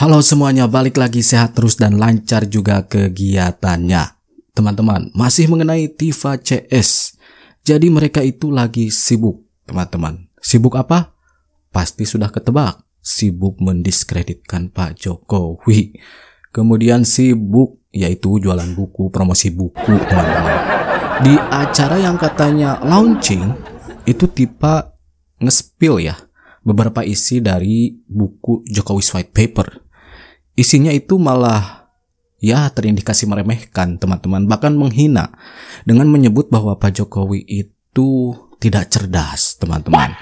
Halo semuanya, balik lagi sehat terus dan lancar juga kegiatannya. Teman-teman, masih mengenai Tifa CS. Jadi mereka itu lagi sibuk, teman-teman. Sibuk apa? Pasti sudah ketebak. Sibuk mendiskreditkan Pak Jokowi. Kemudian sibuk yaitu jualan buku, promosi buku, teman-teman. Di acara yang katanya launching, itu Tifa nge-spill ya beberapa isi dari buku Jokowi's White Paper. Isinya itu malah ya terindikasi meremehkan, teman-teman, bahkan menghina dengan menyebut bahwa Pak Jokowi itu tidak cerdas, teman-teman,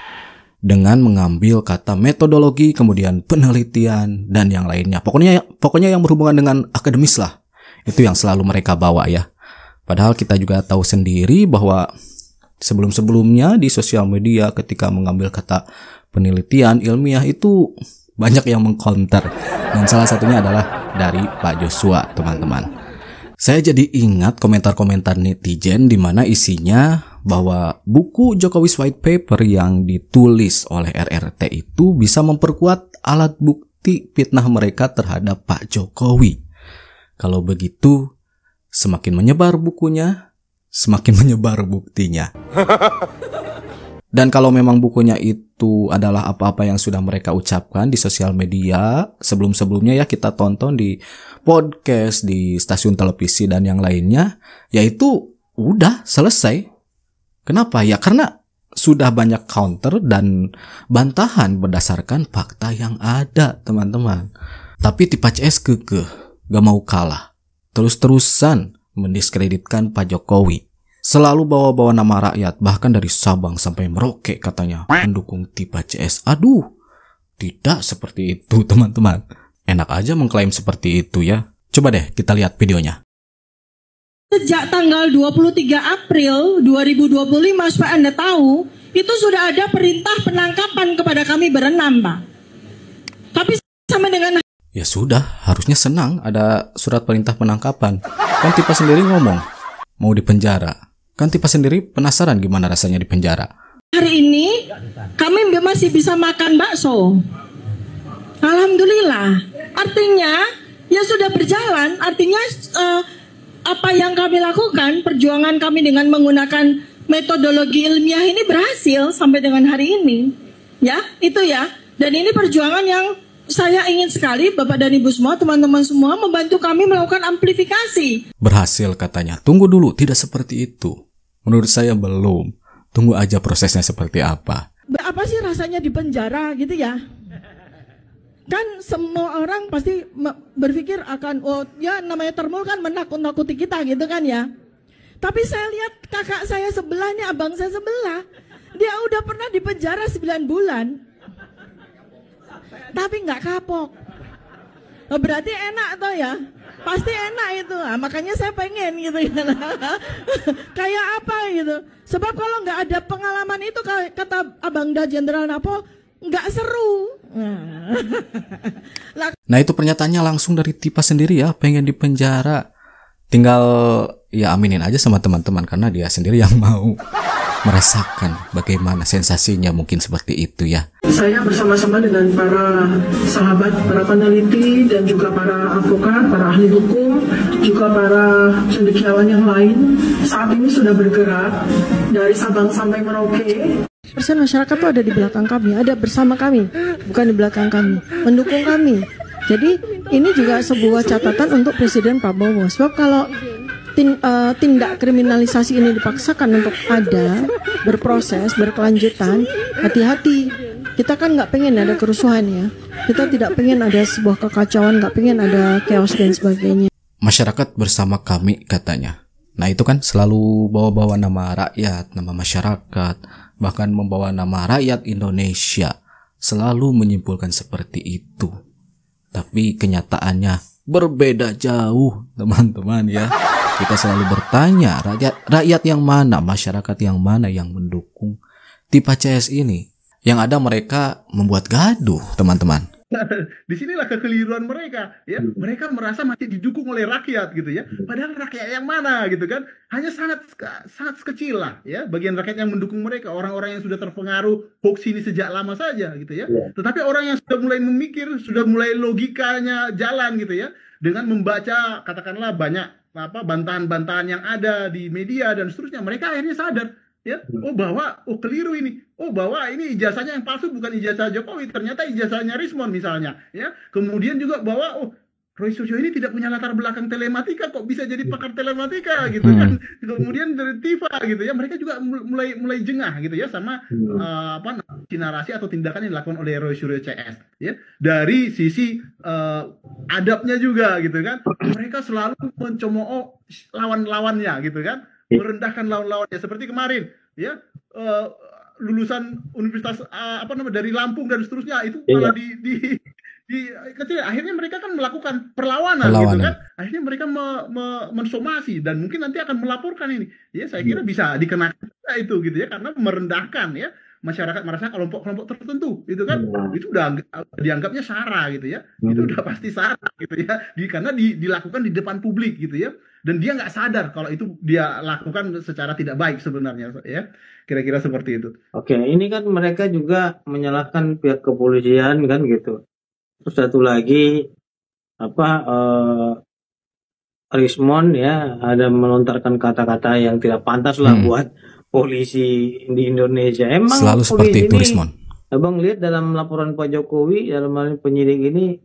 dengan mengambil kata metodologi, kemudian penelitian dan yang lainnya. Pokoknya yang berhubungan dengan akademis lah. Itu yang selalu mereka bawa ya. Padahal kita juga tahu sendiri bahwa sebelum-sebelumnya di sosial media ketika mengambil kata penelitian ilmiah itu banyak yang mengcounter, dan salah satunya adalah dari Pak Joshua, teman-teman. Saya jadi ingat komentar-komentar netizen di mana isinya bahwa buku Jokowi's White Paper yang ditulis oleh RRT itu bisa memperkuat alat bukti fitnah mereka terhadap Pak Jokowi. Kalau begitu, semakin menyebar bukunya, semakin menyebar buktinya. Dan kalau memang bukunya itu adalah apa-apa yang sudah mereka ucapkan di sosial media sebelum-sebelumnya ya, kita tonton di podcast, di stasiun televisi dan yang lainnya, yaitu udah selesai. Kenapa? Ya karena sudah banyak counter dan bantahan berdasarkan fakta yang ada, teman-teman. Tapi Tifa CS kekeh, gak mau kalah. Terus-terusan mendiskreditkan Pak Jokowi. Selalu bawa-bawa nama rakyat, bahkan dari Sabang sampai Merauke katanya mendukung Tifa CS. Aduh, tidak seperti itu, teman-teman. Enak aja mengklaim seperti itu ya. Coba deh kita lihat videonya. Sejak tanggal 23 April 2025, supaya Anda tahu, itu sudah ada perintah penangkapan kepada kami berenam, Pak. Tapi sama dengan... Ya sudah, harusnya senang ada surat perintah penangkapan. Kan Tifa sendiri ngomong mau dipenjara. Kan Tifa sendiri penasaran gimana rasanya di penjara. Hari ini kami masih bisa makan bakso. Alhamdulillah. Artinya ya sudah berjalan. Artinya apa yang kami lakukan, perjuangan kami dengan menggunakan metodologi ilmiah ini berhasil sampai dengan hari ini. Ya, itu ya. Dan ini perjuangan yang saya ingin sekali Bapak dan Ibu semua, teman-teman semua membantu kami melakukan amplifikasi. Berhasil katanya. Tunggu dulu, tidak seperti itu. Menurut saya belum. Tunggu aja prosesnya seperti apa. Apa sih rasanya di penjara gitu ya? Kan semua orang pasti berpikir akan, oh ya namanya termul kan menakut-nakuti kita gitu kan ya. Tapi saya lihat kakak saya sebelahnya, abang saya sebelah, dia udah pernah di penjara 9 bulan. Tapi nggak kapok. Berarti enak toh ya? Pasti enak itu. Nah, makanya saya pengen gitu ya. Kayak apa gitu. Sebab kalau nggak ada pengalaman itu, kata Abang Da Jenderal Napo, nggak seru. Nah itu pernyataannya langsung dari Tifa sendiri ya, pengen di penjara. Tinggal ya aminin aja sama teman-teman, karena dia sendiri yang mau merasakan bagaimana sensasinya mungkin seperti itu ya. Saya bersama-sama dengan para sahabat, para peneliti dan juga para advokat, para ahli hukum, juga para cendekiawan yang lain saat ini sudah bergerak dari Sabang sampai Merauke. Persen masyarakat itu ada di belakang kami, ada bersama kami, bukan di belakang kami, mendukung kami. Jadi ini juga sebuah catatan untuk Presiden Prabowo. Sebab kalau tindak kriminalisasi ini dipaksakan untuk ada, berproses, berkelanjutan, hati-hati. Kita kan nggak pengen ada kerusuhan ya. Kita tidak pengen ada sebuah kekacauan, nggak pengen ada chaos dan sebagainya. Masyarakat bersama kami katanya. Nah itu kan selalu bawa-bawa nama rakyat, nama masyarakat, bahkan membawa nama rakyat Indonesia. Selalu menyimpulkan seperti itu. Tapi kenyataannya berbeda jauh, teman-teman ya. Kita selalu bertanya, rakyat yang mana, masyarakat yang mana yang mendukung Tifa CS ini? Yang ada mereka membuat gaduh, teman-teman. Disinilah kekeliruan mereka, ya. Mereka merasa masih didukung oleh rakyat, gitu ya. Padahal rakyat yang mana, gitu kan? Hanya sangat kecil lah, ya. Bagian rakyat yang mendukung mereka, orang-orang yang sudah terpengaruh hoax ini sejak lama saja, gitu ya. Tetapi orang yang sudah mulai memikir, sudah mulai logikanya jalan, gitu ya, dengan membaca, katakanlah banyak bantahan-bantahan yang ada di media dan seterusnya, mereka akhirnya sadar. Ya, keliru ini. Bahwa ini ijazahnya yang palsu, bukan ijazah Jokowi, ternyata ijazahnya Rismon misalnya, ya. Kemudian juga bahwa Roy Suryo ini tidak punya latar belakang telematika, kok bisa jadi pakar telematika, gitu kan. Kemudian dari Tifa, gitu ya, mereka juga mulai jengah, gitu ya, sama narasi atau tindakan yang dilakukan oleh Roy Suryo CS, ya. Dari sisi adabnya juga, gitu kan, mereka selalu mencemooh lawan-lawannya, gitu kan, merendahkan lawan-lawannya, seperti kemarin, ya, lulusan universitas dari Lampung dan seterusnya itu malah kecil. Akhirnya mereka kan melakukan perlawanan, gitu kan. Akhirnya mereka mensomasi dan mungkin nanti akan melaporkan ini. Ya, saya kira bisa dikenakan itu, gitu ya, karena merendahkan, ya, masyarakat merasa kelompok-kelompok tertentu, gitu kan. Itu udah dianggapnya sara, gitu ya. Itu udah pasti sara, gitu ya. Karena dilakukan di depan publik, gitu ya. Dan dia nggak sadar kalau itu dia lakukan secara tidak baik sebenarnya, ya. Kira-kira seperti itu. Oke, ini kan mereka juga menyalahkan pihak kepolisian, kan, gitu. Terus satu lagi Rismon, ya, ada melontarkan kata-kata yang tidak pantas lah buat polisi di Indonesia. Emang selalu seperti itu, Rismon. Abang lihat dalam laporan Pak Jokowi, dalam hal penyidik ini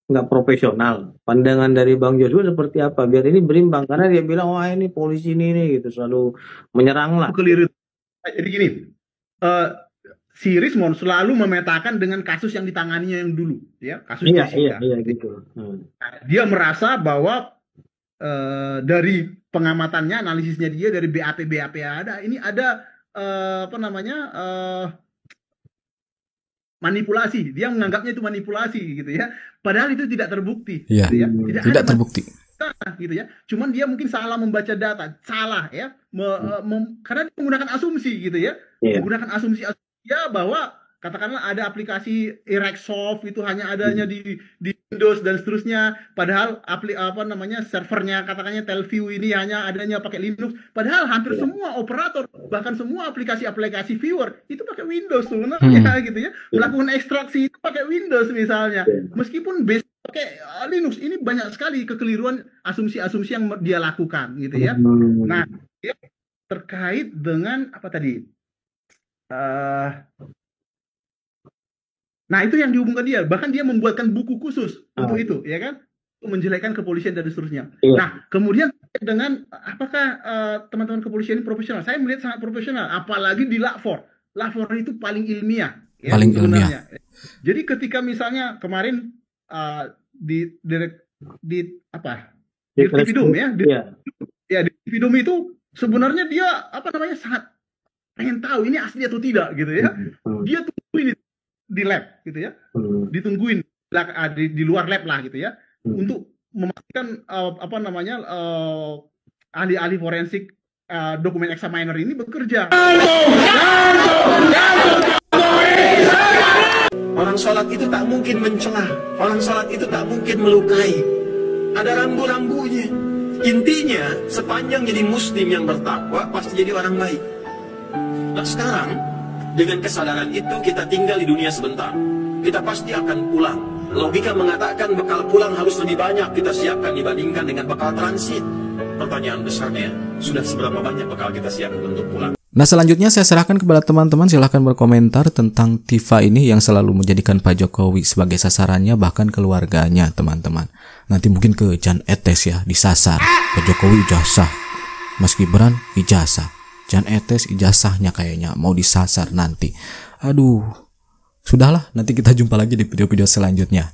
nggak profesional. Pandangan dari Bang Joshua seperti apa? Biar ini berimbang, karena dia bilang wah ini polisi ini gitu, selalu menyerang lah. Keliru. Jadi gini, si Rismon selalu memetakan dengan kasus yang ditanganinya yang dulu, ya, kasus Jessica. Iya gitu. Dia merasa bahwa dari pengamatannya, analisisnya dia dari BAP ini ada manipulasi. Dia menganggapnya itu manipulasi, gitu ya. Padahal itu tidak terbukti, gitu ya. Tidak terbukti. Gitu ya. Cuman dia mungkin salah membaca data, salah, ya. Karena dia menggunakan asumsi, gitu ya. Menggunakan asumsi ya, bahwa katakanlah ada aplikasi Ereksoft itu hanya adanya di Windows dan seterusnya, padahal servernya katakannya Telview ini hanya adanya pakai Linux, padahal hampir semua operator, bahkan semua aplikasi viewer itu pakai Windows sebenarnya, gitu ya. Melakukan ekstraksi itu pakai Windows misalnya, meskipun base pakai Linux. Ini banyak sekali kekeliruan asumsi-asumsi yang dia lakukan, gitu ya. Nah, terkait dengan apa tadi? Nah, itu yang dihubungkan dia. Bahkan dia membuatkan buku khusus untuk itu, ya kan? Untuk menjelekkan kepolisian dan seterusnya. Nah, kemudian dengan apakah teman-teman kepolisian ini profesional? Saya melihat sangat profesional, apalagi di Lapor. Lapor itu paling ilmiah, ya, paling ilmiah. Jadi ketika misalnya kemarin di Tipidum, ya, di Tipidum itu sebenarnya dia sangat pengen tahu ini asli atau tidak, gitu ya. Dia tungguin di lab, gitu ya, ditungguin di luar lab lah, gitu ya, untuk memastikan ahli-ahli forensik dokumen examiner ini bekerja. Orang sholat itu tak mungkin mencela, orang sholat itu tak mungkin melukai, ada rambu-rambunya. Intinya sepanjang jadi muslim yang bertakwa pasti jadi orang baik. Nah sekarang dengan kesadaran itu kita tinggal di dunia sebentar, kita pasti akan pulang. Logika mengatakan bekal pulang harus lebih banyak kita siapkan dibandingkan dengan bekal transit. Pertanyaan besarnya, sudah seberapa banyak bekal kita siapkan untuk pulang? Nah, selanjutnya saya serahkan kepada teman-teman, silahkan berkomentar tentang Tifa ini yang selalu menjadikan Pak Jokowi sebagai sasarannya, bahkan keluarganya, teman-teman. Nanti mungkin ke Jan Etes, ya, disasar. Pak Jokowi ijazah, Mas Gibran ijazah, Jan Etes ijazahnya kayaknya mau disasar nanti. Aduh, sudahlah, nanti kita jumpa lagi di video-video selanjutnya.